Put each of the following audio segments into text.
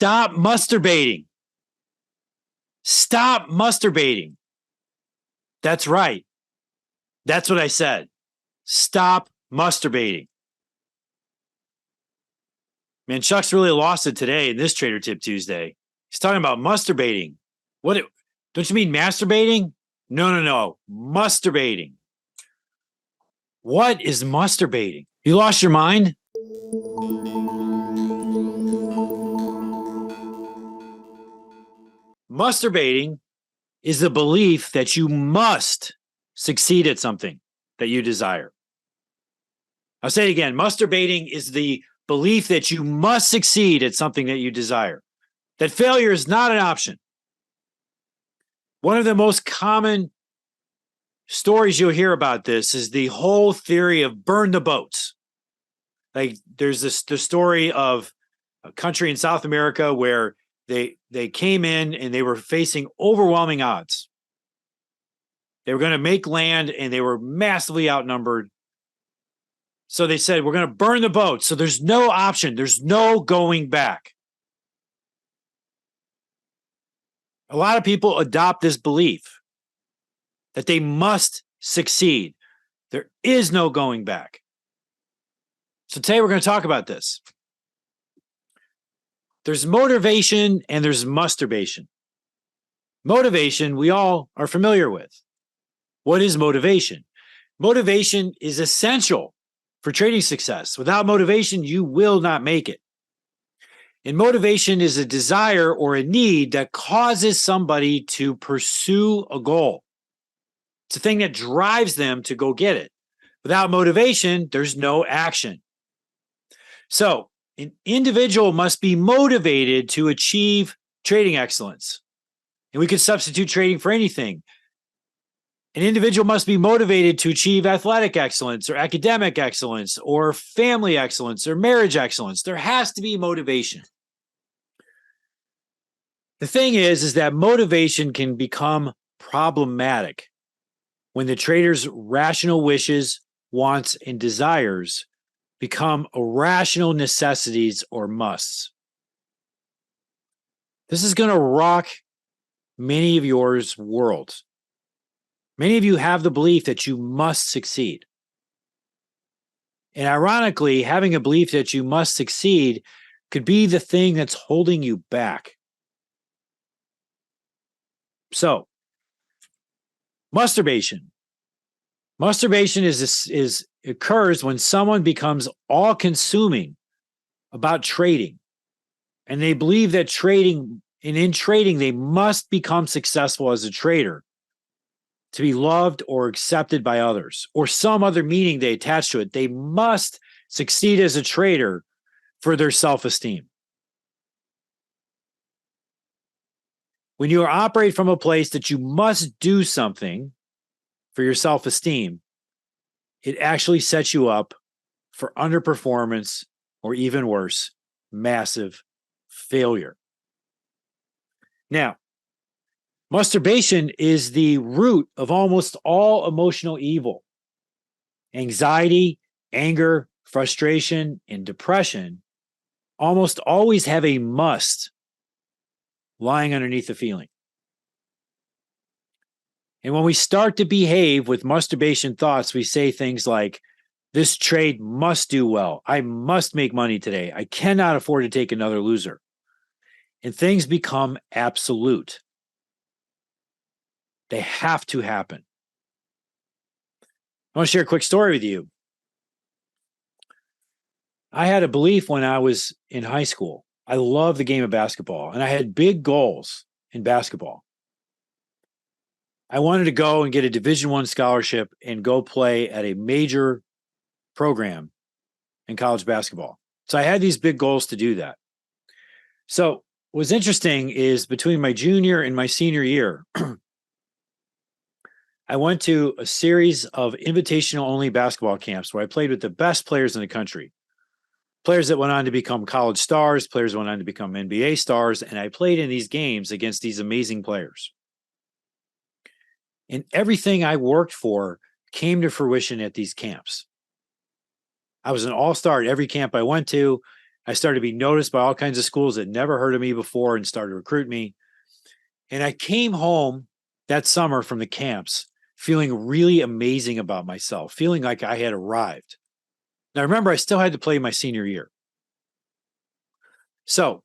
stop masturbating. Stop masturbating. That's right. That's what I said. Stop masturbating. Man, Chuck's really lost it today in this Trader Tip Tuesday. He's talking about masturbating. What? Don't you mean masturbating? No. Masturbating. What is masturbating? You lost your mind? Masturbating is the belief that you must succeed at something that you desire. I'll say it again. Masturbating is the belief that you must succeed at something that you desire, that failure is not an option. One of the most common stories you'll hear about this is the whole theory of burn the boats. Like there's the story of a country in South America where they came in and they were facing overwhelming odds. They were going to make land and they were massively outnumbered. So they said, we're going to burn the boat. So there's no option. There's no going back. A lot of people adopt this belief that they must succeed. There is no going back. So today we're going to talk about this. There's motivation and there's masturbation. Motivation, we all are familiar with. What is motivation? Motivation is essential for trading success. Without motivation, you will not make it. And motivation is a desire or a need that causes somebody to pursue a goal. It's a thing that drives them to go get it. Without motivation, there's no action. So, an individual must be motivated to achieve trading excellence. And we could substitute trading for anything. An individual must be motivated to achieve athletic excellence or academic excellence or family excellence or marriage excellence. There has to be motivation. The thing is that motivation can become problematic when the trader's rational wishes, wants, and desires become irrational necessities or musts. This is going to rock many of yours worlds. Many of you have the belief that you must succeed. And ironically, having a belief that you must succeed could be the thing that's holding you back. So, masturbation. Masturbation occurs when someone becomes all-consuming about trading. And they believe that in trading, they must become successful as a trader to be loved or accepted by others, or some other meaning they attach to it. They must succeed as a trader for their self-esteem. When you operate from a place that you must do something for your self-esteem, it actually sets you up for underperformance, or even worse, massive failure. Now, masturbation is the root of almost all emotional evil. Anxiety, anger, frustration, and depression almost always have a must lying underneath the feeling. And when we start to behave with masturbation thoughts, we say things like, this trade must do well. I must make money today. I cannot afford to take another loser. And things become absolute. They have to happen. I want to share a quick story with you. I had a belief when I was in high school. I loved the game of basketball, and I had big goals in basketball. I wanted to go and get a Division I scholarship and go play at a major program in college basketball. So I had these big goals to do that. So what's interesting is between my junior and my senior year, I went to a series of invitational-only basketball camps where I played with the best players in the country. Players that went on to become college stars, players that went on to become NBA stars, and I played in these games against these amazing players. And everything I worked for came to fruition at these camps. I was an all-star at every camp I went to. I started to be noticed by all kinds of schools that never heard of me before and started to recruit me. And I came home that summer from the camps feeling really amazing about myself, feeling like I had arrived. Now, remember, I still had to play my senior year. So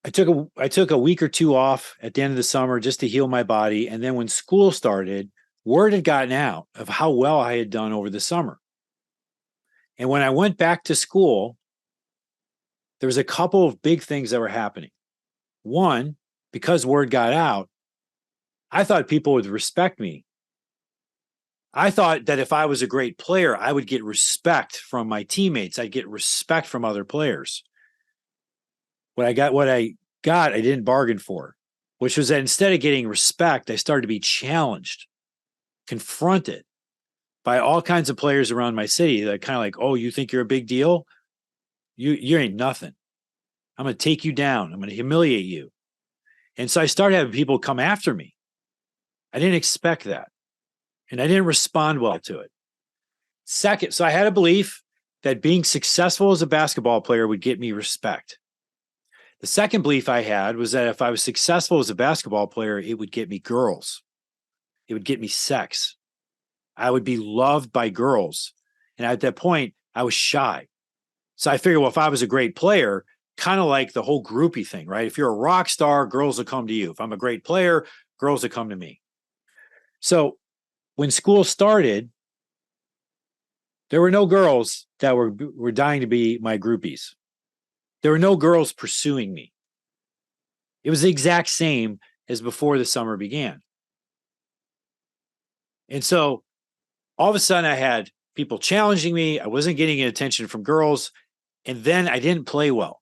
I took a week or two off at the end of the summer just to heal my body. And then when school started, word had gotten out of how well I had done over the summer. And when I went back to school, there was a couple of big things that were happening. One, because word got out, I thought people would respect me. I thought that if I was a great player, I would get respect from my teammates. I'd get respect from other players. What I got, I didn't bargain for, which was that instead of getting respect, I started to be challenged, confronted by all kinds of players around my city that kind of like, oh, you think you're a big deal? You ain't nothing. I'm going to take you down. I'm going to humiliate you. And so I started having people come after me. I didn't expect that. And I didn't respond well to it. Second, so I had a belief that being successful as a basketball player would get me respect. The second belief I had was that if I was successful as a basketball player, it would get me girls. It would get me sex. I would be loved by girls. And at that point, I was shy. So I figured, well, if I was a great player, kind of like the whole groupie thing, right? If you're a rock star, girls will come to you. If I'm a great player, girls will come to me. So when school started, there were no girls that were dying to be my groupies. There were no girls pursuing me. It was the exact same as before the summer began. And so all of a sudden I had people challenging me. I wasn't getting attention from girls. And then I didn't play well.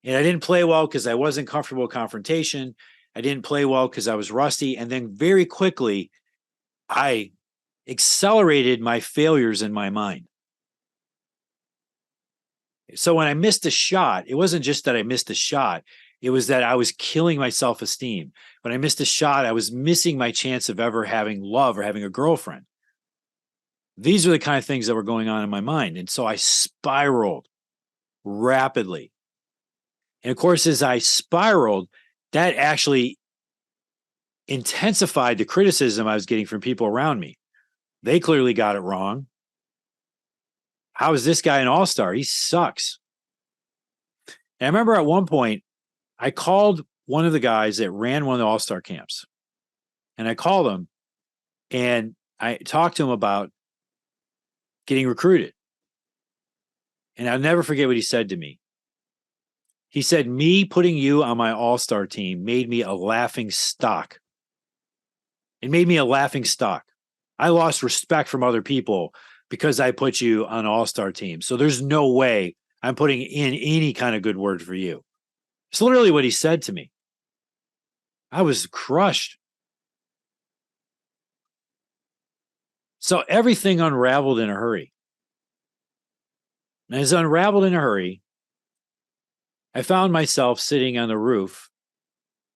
And I didn't play well because I wasn't comfortable with confrontation. I didn't play well because I was rusty. And then very quickly, I accelerated my failures in my mind. So when I missed a shot, it wasn't just that I missed a shot. It was that I was killing my self-esteem. When I missed a shot, I was missing my chance of ever having love or having a girlfriend. These are the kind of things that were going on in my mind. And so I spiraled rapidly. And of course, as I spiraled, that actually intensified the criticism I was getting from people around me. They clearly got it wrong. How is this guy an all-star? He sucks. And I remember at one point, I called one of the guys that ran one of the all-star camps. And I called him and I talked to him about getting recruited. And I'll never forget what he said to me. He said, me putting you on my all-star team made me a laughing stock. It made me a laughing stock. I lost respect from other people because I put you on all-star team. So there's no way I'm putting in any kind of good word for you. It's literally what he said to me. I was crushed. So everything unraveled in a hurry. And as it unraveled in a hurry, I found myself sitting on the roof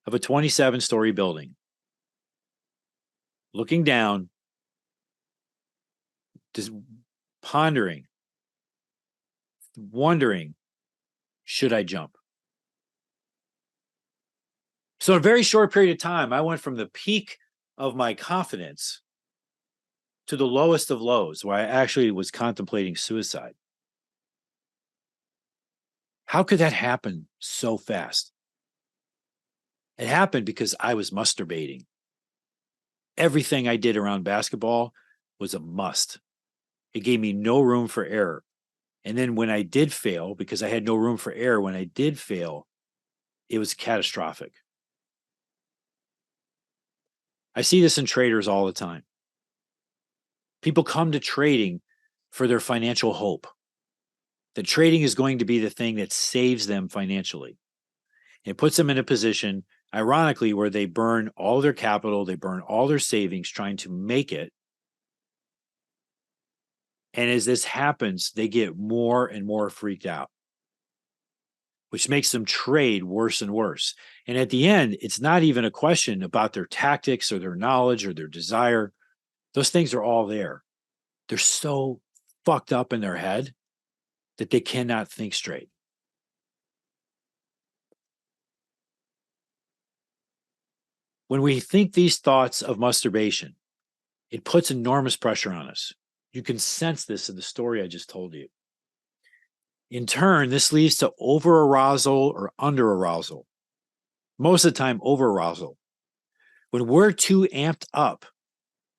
of a 27-story building, looking down, just pondering, wondering, should I jump? So in a very short period of time, I went from the peak of my confidence to the lowest of lows, where I actually was contemplating suicide. How could that happen so fast? It happened because I was masturbating. Everything I did around basketball was a must. It gave me no room for error. And then when I did fail, because I had no room for error, when I did fail, it was catastrophic. I see this in traders all the time. People come to trading for their financial hope. That trading is going to be the thing that saves them financially. It puts them in a position, ironically, where they burn all their capital, they burn all their savings trying to make it. And as this happens, they get more and more freaked out, which makes them trade worse and worse. And at the end, it's not even a question about their tactics or their knowledge or their desire. Those things are all there. They're so fucked up in their head that they cannot think straight. When we think these thoughts of masturbation, it puts enormous pressure on us. You can sense this in the story I just told you. In turn, this leads to overarousal or underarousal. Most of the time, overarousal. When we're too amped up,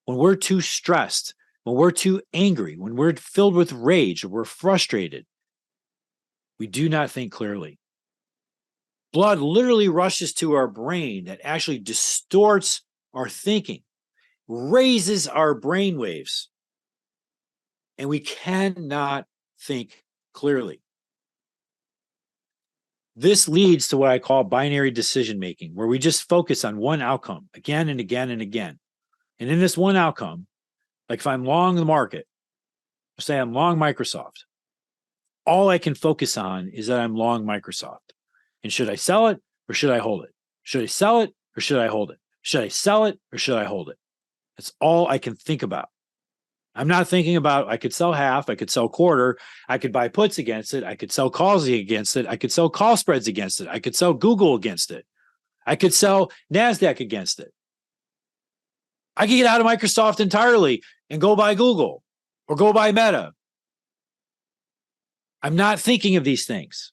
when we're too stressed, when we're too angry, when we're filled with rage, or we're frustrated, we do not think clearly. Blood literally rushes to our brain that actually distorts our thinking, raises our brain waves, and we cannot think clearly. This leads to what I call binary decision making, where we just focus on one outcome again and again and again. And in this one outcome, like if I'm long the market, say I'm long Microsoft, all I can focus on is that I'm long Microsoft. And should I sell it or should I hold it? Should I sell it or should I hold it? Should I sell it or should I hold it? That's all I can think about. I'm not thinking about I could sell half, I could sell quarter, I could buy puts against it, I could sell calls against it, I could sell call spreads against it, I could sell Google against it, I could sell NASDAQ against it. I could get out of Microsoft entirely and go buy Google or go buy Meta. I'm not thinking of these things.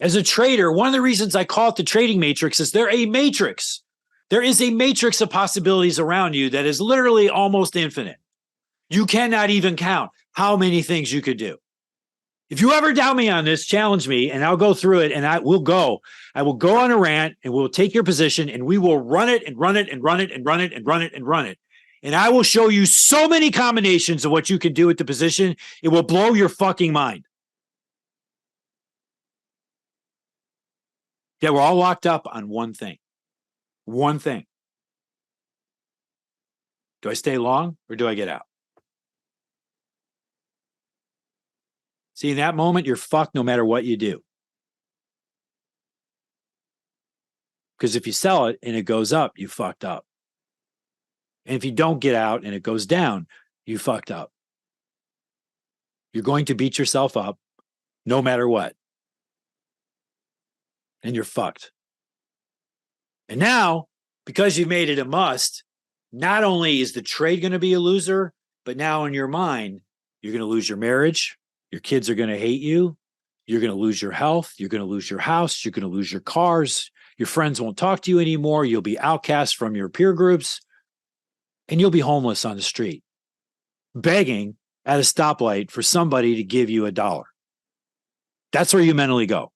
As a trader, one of the reasons I call it the trading matrix is they're a matrix. There is a matrix of possibilities around you that is literally almost infinite. You cannot even count how many things you could do. If you ever doubt me on this, challenge me and I'll go through it and I will go on a rant and we'll take your position and we will run it and run it and run it and run it and run it and run it. And I will show you so many combinations of what you can do with the position. It will blow your fucking mind. Yeah, we're all locked up on one thing. One thing. Do I stay long or do I get out? See, in that moment, you're fucked no matter what you do. Because if you sell it and it goes up, you fucked up. And if you don't get out and it goes down, you fucked up. You're going to beat yourself up no matter what. And you're fucked. And now, because you've made it a must, not only is the trade going to be a loser, but now in your mind, you're going to lose your marriage. Your kids are going to hate you. You're going to lose your health. You're going to lose your house. You're going to lose your cars. Your friends won't talk to you anymore. You'll be outcast from your peer groups. And you'll be homeless on the street, begging at a stoplight for somebody to give you $1. That's where you mentally go.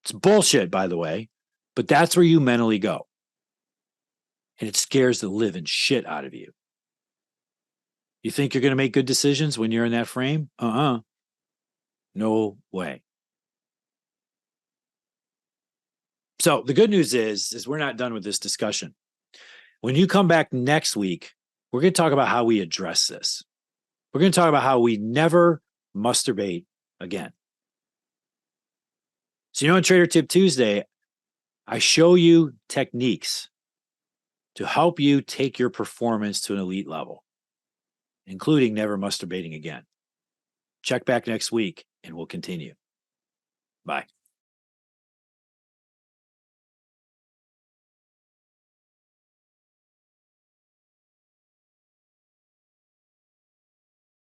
It's bullshit, by the way, but that's where you mentally go. And it scares the living shit out of you. You think you're going to make good decisions when you're in that frame? No way. So the good news is we're not done with this discussion. When you come back next week, we're going to talk about how we address this. We're going to talk about how we never masturbate again. So, in Trader Tip Tuesday, I show you techniques to help you take your performance to an elite level, including never masturbating again. Check back next week and we'll continue. Bye.